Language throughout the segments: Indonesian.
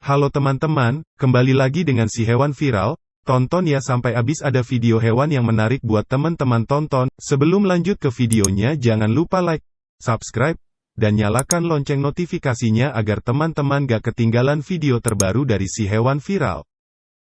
Halo teman-teman, kembali lagi dengan si hewan viral. Tonton ya sampai habis, ada video hewan yang menarik buat teman-teman tonton. Sebelum lanjut ke videonya, jangan lupa like, subscribe, dan nyalakan lonceng notifikasinya agar teman-teman gak ketinggalan video terbaru dari si hewan viral.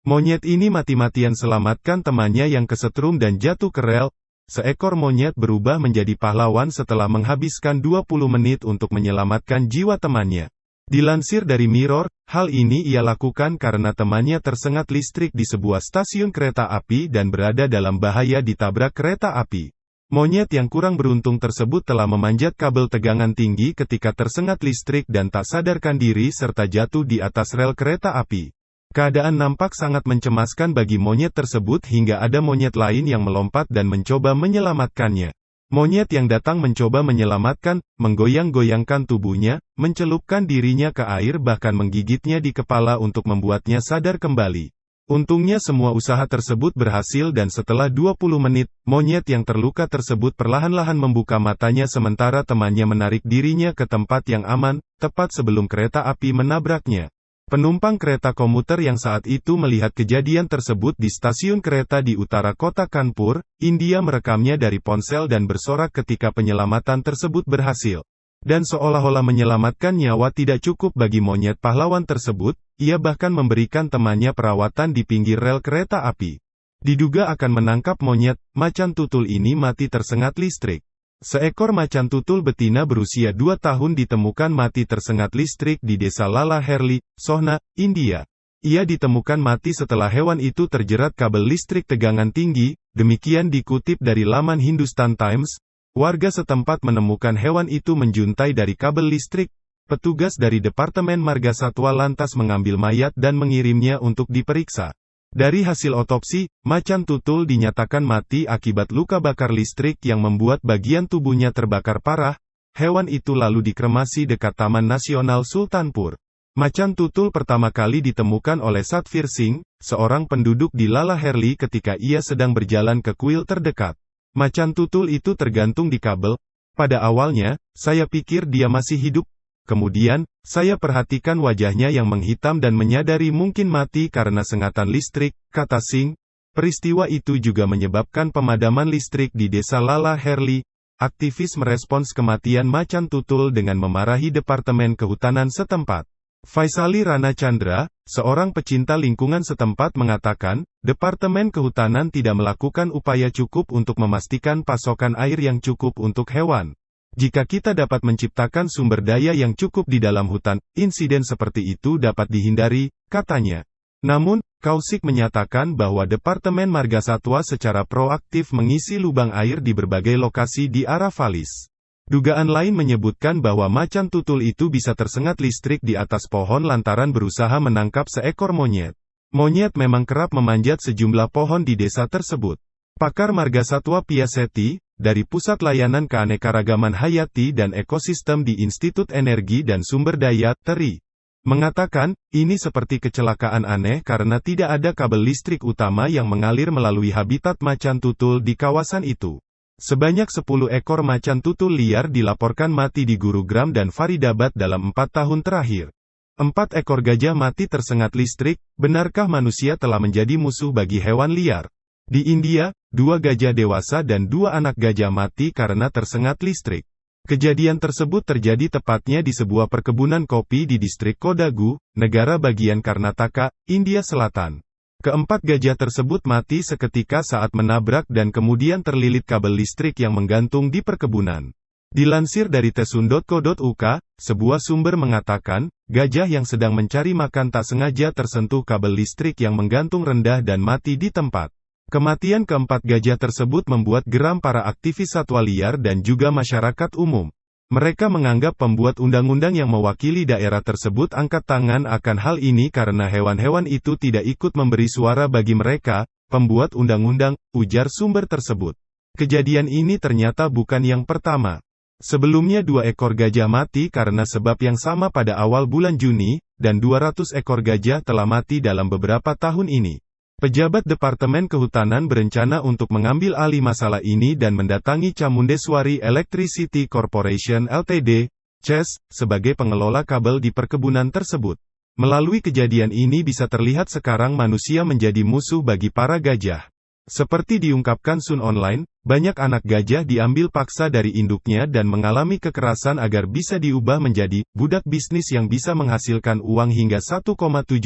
Monyet ini mati-matian selamatkan temannya yang kesetrum dan jatuh ke rel. Seekor monyet berubah menjadi pahlawan setelah menghabiskan 20 menit untuk menyelamatkan jiwa temannya. Dilansir dari Mirror, hal ini ia lakukan karena temannya tersengat listrik di sebuah stasiun kereta api dan berada dalam bahaya ditabrak kereta api. Monyet yang kurang beruntung tersebut telah memanjat kabel tegangan tinggi ketika tersengat listrik dan tak sadarkan diri serta jatuh di atas rel kereta api. Keadaan nampak sangat mencemaskan bagi monyet tersebut hingga ada monyet lain yang melompat dan mencoba menyelamatkannya. Monyet yang datang mencoba menyelamatkan, menggoyang-goyangkan tubuhnya, mencelupkan dirinya ke air bahkan menggigitnya di kepala untuk membuatnya sadar kembali. Untungnya semua usaha tersebut berhasil dan setelah 20 menit, monyet yang terluka tersebut perlahan-lahan membuka matanya sementara temannya menarik dirinya ke tempat yang aman, tepat sebelum kereta api menabraknya. Penumpang kereta komuter yang saat itu melihat kejadian tersebut di stasiun kereta di utara kota Kanpur, India merekamnya dari ponsel dan bersorak ketika penyelamatan tersebut berhasil. Dan seolah-olah menyelamatkan nyawa tidak cukup bagi monyet pahlawan tersebut, ia bahkan memberikan temannya perawatan di pinggir rel kereta api. Diduga akan menangkap monyet, macan tutul ini mati tersengat listrik. Seekor macan tutul betina berusia 2 tahun ditemukan mati tersengat listrik di desa Lala Herli, Sohna, India. Ia ditemukan mati setelah hewan itu terjerat kabel listrik tegangan tinggi, demikian dikutip dari laman Hindustan Times. Warga setempat menemukan hewan itu menjuntai dari kabel listrik. Petugas dari Departemen Marga Satwa lantas mengambil mayat dan mengirimnya untuk diperiksa. Dari hasil otopsi, macan tutul dinyatakan mati akibat luka bakar listrik yang membuat bagian tubuhnya terbakar parah. Hewan itu lalu dikremasi dekat Taman Nasional Sultanpur. Macan tutul pertama kali ditemukan oleh Satvir Singh, seorang penduduk di Lala Herli ketika ia sedang berjalan ke kuil terdekat. Macan tutul itu tergantung di kabel. Pada awalnya, saya pikir dia masih hidup. Kemudian, saya perhatikan wajahnya yang menghitam dan menyadari mungkin mati karena sengatan listrik, kata Singh. Peristiwa itu juga menyebabkan pemadaman listrik di desa Lala Herli. Aktivis merespons kematian macan tutul dengan memarahi Departemen Kehutanan setempat. Faisali Rana Chandra, seorang pecinta lingkungan setempat mengatakan, Departemen Kehutanan tidak melakukan upaya cukup untuk memastikan pasokan air yang cukup untuk hewan. Jika kita dapat menciptakan sumber daya yang cukup di dalam hutan, insiden seperti itu dapat dihindari, katanya. Namun, Kaushik menyatakan bahwa Departemen Marga Satwa secara proaktif mengisi lubang air di berbagai lokasi di Aravallis. Dugaan lain menyebutkan bahwa macan tutul itu bisa tersengat listrik di atas pohon lantaran berusaha menangkap seekor monyet. Monyet memang kerap memanjat sejumlah pohon di desa tersebut. Pakar Marga Satwa Piasetti, dari Pusat Layanan Keanekaragaman Hayati dan Ekosistem di Institut Energi dan Sumber Daya, TERI, mengatakan, ini seperti kecelakaan aneh karena tidak ada kabel listrik utama yang mengalir melalui habitat macan tutul di kawasan itu. Sebanyak 10 ekor macan tutul liar dilaporkan mati di Gurugram dan Faridabad dalam 4 tahun terakhir. 4 ekor gajah mati tersengat listrik. Benarkah manusia telah menjadi musuh bagi hewan liar? Di India, 2 gajah dewasa dan 2 anak gajah mati karena tersengat listrik. Kejadian tersebut terjadi tepatnya di sebuah perkebunan kopi di distrik Kodagu, negara bagian Karnataka, India Selatan. Keempat gajah tersebut mati seketika saat menabrak dan kemudian terlilit kabel listrik yang menggantung di perkebunan. Dilansir dari tesun.co.uk, sebuah sumber mengatakan, gajah yang sedang mencari makan tak sengaja tersentuh kabel listrik yang menggantung rendah dan mati di tempat. Kematian keempat gajah tersebut membuat geram para aktivis satwa liar dan juga masyarakat umum. Mereka menganggap pembuat undang-undang yang mewakili daerah tersebut angkat tangan akan hal ini karena hewan-hewan itu tidak ikut memberi suara bagi mereka, pembuat undang-undang, ujar sumber tersebut. Kejadian ini ternyata bukan yang pertama. Sebelumnya 2 ekor gajah mati karena sebab yang sama pada awal bulan Juni, dan 200 ekor gajah telah mati dalam beberapa tahun ini. Pejabat Departemen Kehutanan berencana untuk mengambil alih masalah ini dan mendatangi Chamundeswari Electricity Corporation Ltd, CES, sebagai pengelola kabel di perkebunan tersebut. Melalui kejadian ini bisa terlihat sekarang manusia menjadi musuh bagi para gajah. Seperti diungkapkan Sun Online, banyak anak gajah diambil paksa dari induknya dan mengalami kekerasan agar bisa diubah menjadi budak bisnis yang bisa menghasilkan uang hingga 1,7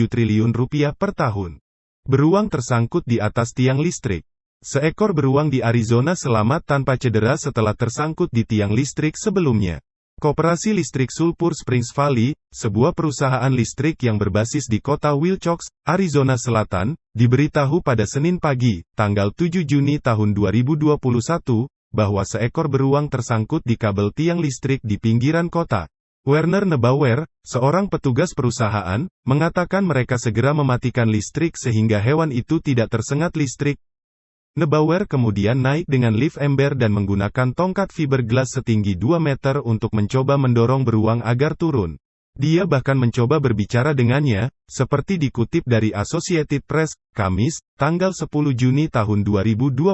triliun rupiah per tahun. Beruang tersangkut di atas tiang listrik. Seekor beruang di Arizona selamat tanpa cedera setelah tersangkut di tiang listrik sebelumnya. Koperasi Listrik Sulphur Springs Valley, sebuah perusahaan listrik yang berbasis di kota Wilcox, Arizona Selatan, diberitahu pada Senin pagi, tanggal 7 Juni tahun 2021, bahwa seekor beruang tersangkut di kabel tiang listrik di pinggiran kota. Werner Neubauer, seorang petugas perusahaan, mengatakan mereka segera mematikan listrik sehingga hewan itu tidak tersengat listrik. Neubauer kemudian naik dengan lift ember dan menggunakan tongkat fiberglass setinggi 2 meter untuk mencoba mendorong beruang agar turun. Dia bahkan mencoba berbicara dengannya, seperti dikutip dari Associated Press, Kamis, tanggal 10 Juni tahun 2021.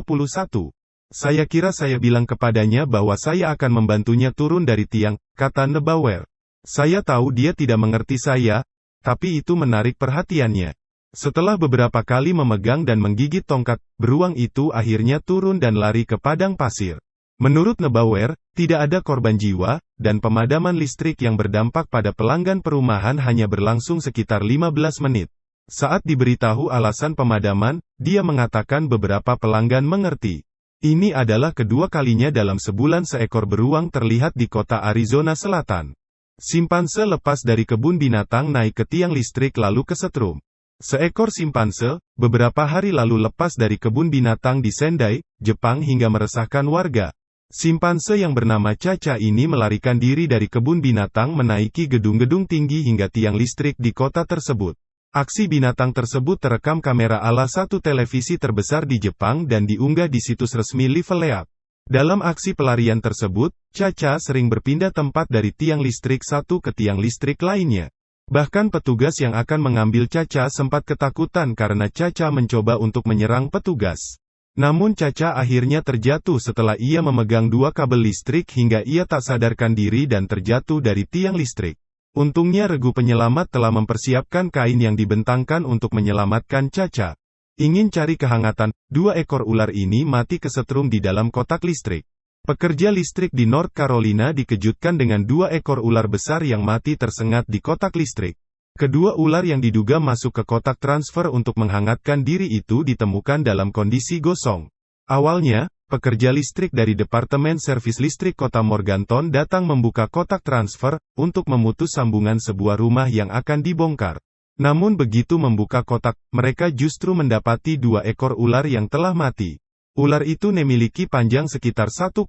Saya kira saya bilang kepadanya bahwa saya akan membantunya turun dari tiang, kata Neubauer. Saya tahu dia tidak mengerti saya, tapi itu menarik perhatiannya. Setelah beberapa kali memegang dan menggigit tongkat, beruang itu akhirnya turun dan lari ke padang pasir. Menurut Neubauer, tidak ada korban jiwa, dan pemadaman listrik yang berdampak pada pelanggan perumahan hanya berlangsung sekitar 15 menit. Saat diberitahu alasan pemadaman, dia mengatakan beberapa pelanggan mengerti. Ini adalah kedua kalinya dalam sebulan seekor beruang terlihat di kota Arizona Selatan. Simpanse lepas dari kebun binatang naik ke tiang listrik lalu kesetrum. Seekor simpanse, beberapa hari lalu lepas dari kebun binatang di Sendai, Jepang hingga meresahkan warga. Simpanse yang bernama Caca ini melarikan diri dari kebun binatang menaiki gedung-gedung tinggi hingga tiang listrik di kota tersebut. Aksi binatang tersebut terekam kamera ala satu televisi terbesar di Jepang dan diunggah di situs resmi Live Leap. Dalam aksi pelarian tersebut, Caca sering berpindah tempat dari tiang listrik satu ke tiang listrik lainnya. Bahkan petugas yang akan mengambil Caca sempat ketakutan karena Caca mencoba untuk menyerang petugas. Namun Caca akhirnya terjatuh setelah ia memegang dua kabel listrik hingga ia tak sadarkan diri dan terjatuh dari tiang listrik. Untungnya regu penyelamat telah mempersiapkan kain yang dibentangkan untuk menyelamatkan Caca. Ingin cari kehangatan, dua ekor ular ini mati kesetrum di dalam kotak listrik. Pekerja listrik di North Carolina dikejutkan dengan dua ekor ular besar yang mati tersengat di kotak listrik. Kedua ular yang diduga masuk ke kotak transfer untuk menghangatkan diri itu ditemukan dalam kondisi gosong. Awalnya, pekerja listrik dari Departemen Servis Listrik Kota Morganton datang membuka kotak transfer untuk memutus sambungan sebuah rumah yang akan dibongkar. Namun begitu membuka kotak, mereka justru mendapati dua ekor ular yang telah mati. Ular itu memiliki panjang sekitar 1,06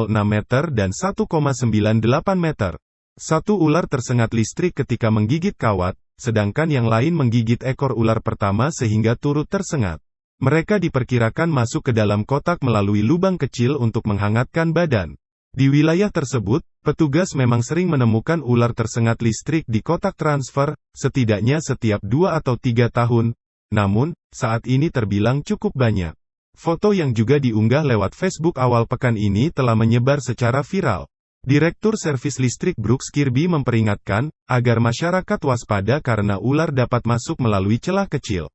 meter dan 1,98 meter. Satu ular tersengat listrik ketika menggigit kawat, sedangkan yang lain menggigit ekor ular pertama sehingga turut tersengat. Mereka diperkirakan masuk ke dalam kotak melalui lubang kecil untuk menghangatkan badan. Di wilayah tersebut, petugas memang sering menemukan ular tersengat listrik di kotak transfer, setidaknya setiap 2 atau 3 tahun. Namun, saat ini terbilang cukup banyak. Foto yang juga diunggah lewat Facebook awal pekan ini telah menyebar secara viral. Direktur Servis Listrik Brooks Kirby memperingatkan, agar masyarakat waspada karena ular dapat masuk melalui celah kecil.